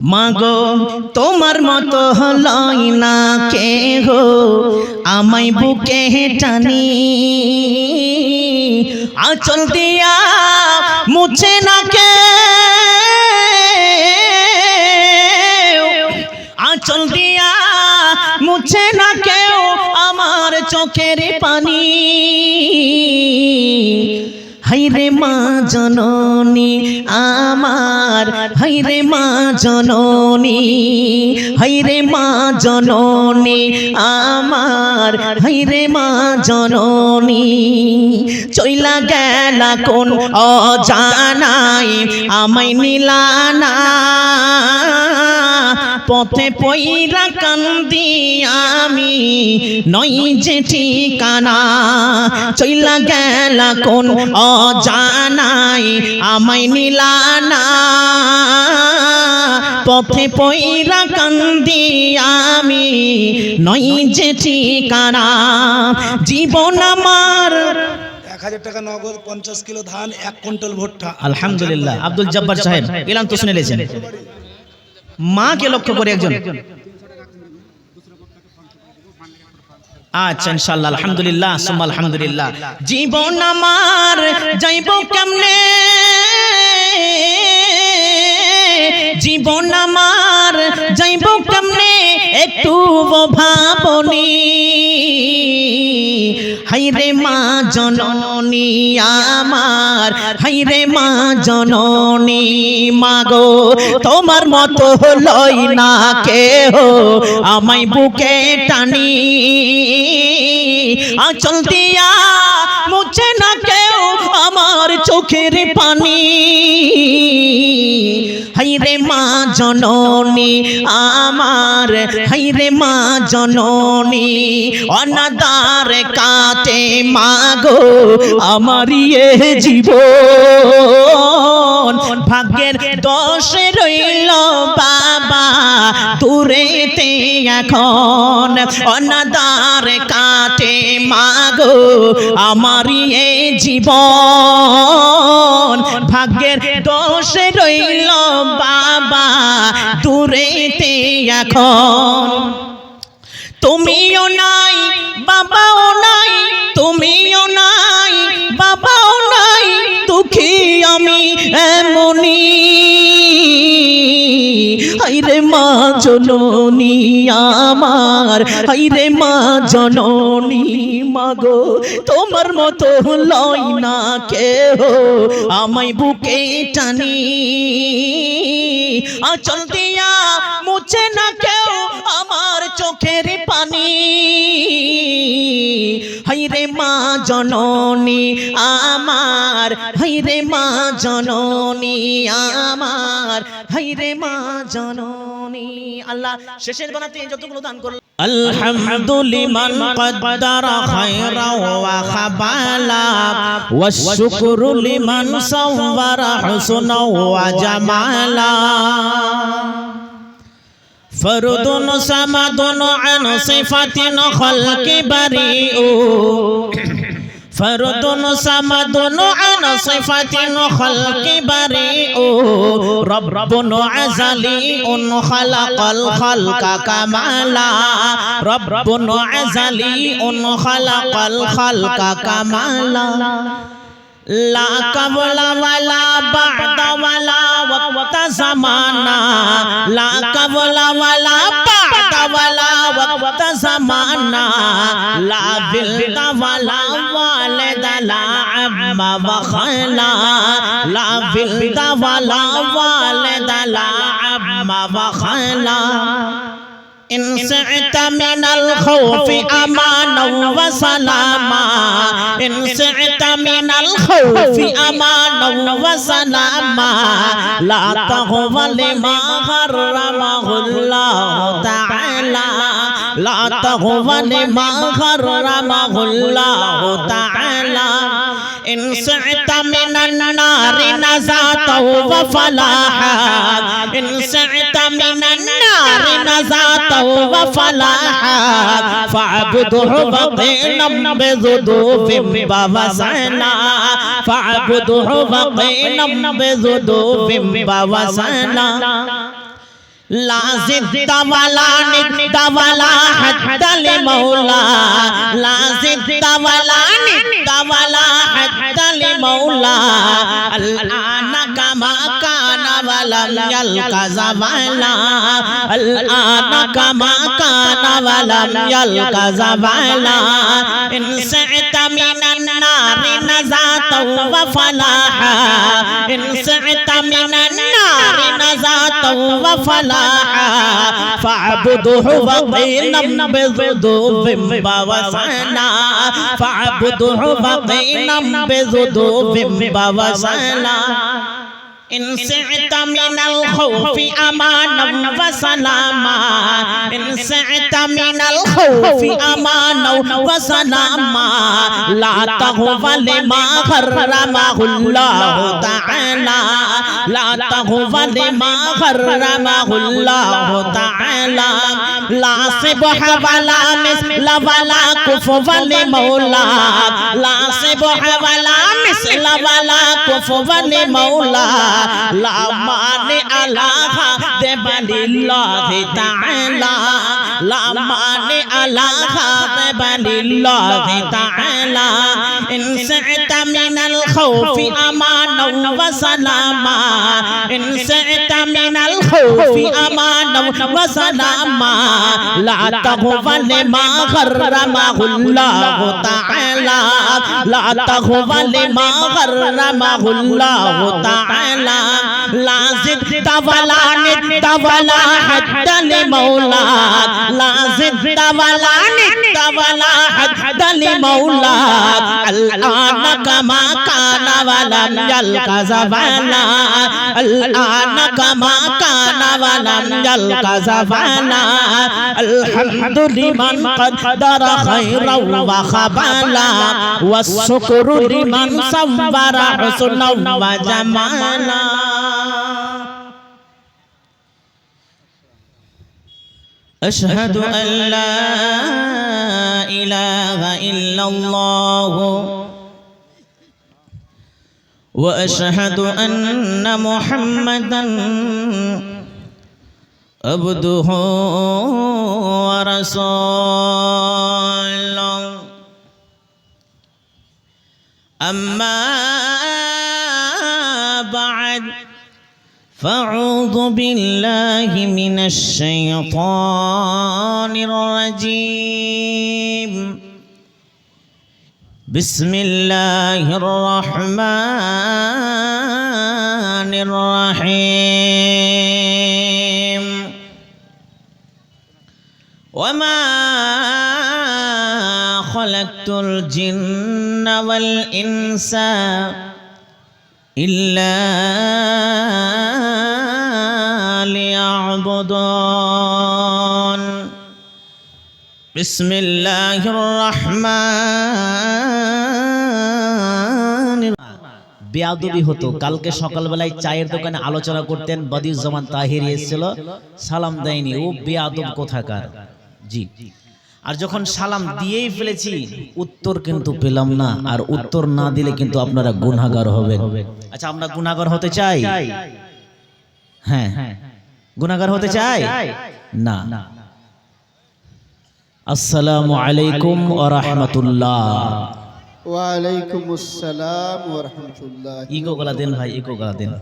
মাগো তোমার মতো হলই না কেহ আমায় বুকে টানি আঁচল দিয়া মুছে না কে আঁচল দিয়া মুছে না কেউ আমার চোখের পানি হাইরে মা জননী আমার হাইরে মা জননী হাইরে মা জননী আমার হাইরে মা জননী চইলা গেলা কোন অজানাই আমায় নিলানা পথে পইরা কান্দি আমি নই যে ঠিকানা চইলা গেলা কোন অজানাই আমায় নিলানা পথে পইরা কান্দি আমি নই যে ঠিকানা জীবন আমার 1000 টাকা নগদ 50 কিলো ধান 1 কুইন্টাল ভুট্টা আলহামদুলিল্লাহ আব্দুল জব্বার সাহেব এলান তো শুনে লেছেন মাকে লক্ষ্য করে একজন আচ্ছা ইনশাআল্লাহ আলহামদুলিল্লাহ সুম্মা আলহামদুলিল্লাহ জীবন আমার যাইবো কেমনে জীবন আমার যাইবো কেমনে একটু ভাবনি হাইরে মা জননী আমার হাইরে মা জননী মাগো তোমার মতো হলই না কেহ আমায় বুকে টানি আঁচল দিয়া মুছে না কেউ আমার চোখের পানি হাইরে মা জননী আমার হাইরে মা জননী অনাদার কাটে মাগো আমারি এ জীবন ভাগ্যের দোষে রইল বাবা দূরেতে এখন অনাদার কাটে মাগো আমারি এ জীবন ভাগ্যের দোষে রইল বাবা দূরেতে এখন তুমিও নাই বাবাও নাই তুমিও নাই বাবাও নাই দুঃখী আমি এমনি হাইরে মা জননী আমার হাইরে মা জননী মাগো তোমার মতো লয় না কেহ আমায় বুকে টানি আঁচল দিয়া মুছে না কেউ আমার চোখের পানি হাইরে মা জননী আমার হাইরে মা জননী আমার হাইরে মা জননী আল্লাহ শেষের বানাতে যতগুলো দান করল আলহামদুলিমান কদ্দারা খায়রা ওয়া খাবালা ওয়াশ-শুকরু লিমান সাওয়ারা হুসনা ওয়া জামালা ফরদুন সামাদুন আন সিফাতিন খালকি বারিউ ফরদুন সামাদুন আন সিফাতিন খালকি বারিউ রব্বুন আযালিউন খালাকাল খালকা কামালা রব্বুন আযালিউন খালাকাল খালকা কামালা লা কাবলা ওয়ালা বা'দা ওয়ালা ওয়াক্তা জামানা লা কাবলা ওয়ালা বা'দা ওয়ালা ওয়াক্তা জামানা লা বিলদা ওয়ালা ওয়ালিদা লা আম্মা ওয়া খালা লা বিলদা ওয়ালা ওয়ালিদা লা আম্মা ওয়া খালা إن سعت من الخوف أمانا وسلاما إن سعت من الخوف أمانا وسلاما لا تغفل لما حرمه الله تعالى لا تغفل لما حرمه الله تعالى إن سعت من النار نزاتا وفلاحا إن سعت من النار نزاتا وفلاحا فاعبده وقينا بذنوب ووزنا فاعبده وقينا بذنوب ووزنا लाजिद तवला नित तवला हद्दल मौला लाजिद तवला नित तवला हद्दल मौला अल्लाना कमा काना वलम यल्का ज़वाला अल्लाना कमा काना वलम यल्का ज़वाला इन सअता मिनन नारि नज़ाता व फलाहा इन सअता मिनन नारि नज़ाता व फलाहा فاعبده وقينا بذنوب ووسنا فاعبده وقينا بذنوب ووسنا إن سعت من الخوف أمانا وسلاما إن سعت من الخوف أمانا وسلاما لا تغفل ما حرمه الله تعالى لا تغفل ما حرمه الله تعالى لا سبح ولا مثل ولا كفوا لمولا لا سبح ولا مثل ولا كفوا لمولا لا مانع لها ذبل الله تعالى لا مانع لها ذبل الله تعالى إن سعت من الخوف أمانا وسلاما إن سعت من الخوف أمانا وسلاما لا تغفل ما حرمه الله تعالى لا تغفل ما حرمه الله تعالى لا زدت ولا نت ولا حد لمولا لا زدت ولا نت ولا حد لمولا الآن كما كان ولم يلق زوالا الآن كما كان ولم يلق زوالا الحمد لمن قدر خيرا وخبالا والشكر لمن صبر حسنا وجمالا أشهد أن لا إله إلا الله وأشهد أن محمدا عبده ورسوله أما بعد فأعوذ بالله من الشيطان الرجيم بسم الله الرحمن الرحيم وما خلقت الجن والإنس إلا ليعبدون بسم الله الرحمن বেয়াদবি হতো কালকে সকালবেলায় চায়ের দোকানে আলোচনা করতেন বদিউজ্জামান তাহিরি এসেছিল সালাম দেয়নি ও বেয়াদব কোথাকার জি আর যখন সালাম দিয়েই ফেলেছি উত্তর কিন্তু পেলাম না আর উত্তর না দিলে কিন্তু আপনারা গুনাহগার হবেন আচ্ছা আমরা গুনাহগার হতে চাই হ্যাঁ গুনাহগার হতে চাই না আসসালামু আলাইকুম ওয়া রাহমাতুল্লাহ ওয়া আলাইকুম আসসালাম ওয়া রাহমাতুল্লাহ ইকো গলা দেন ভাই ইকো গলা দেন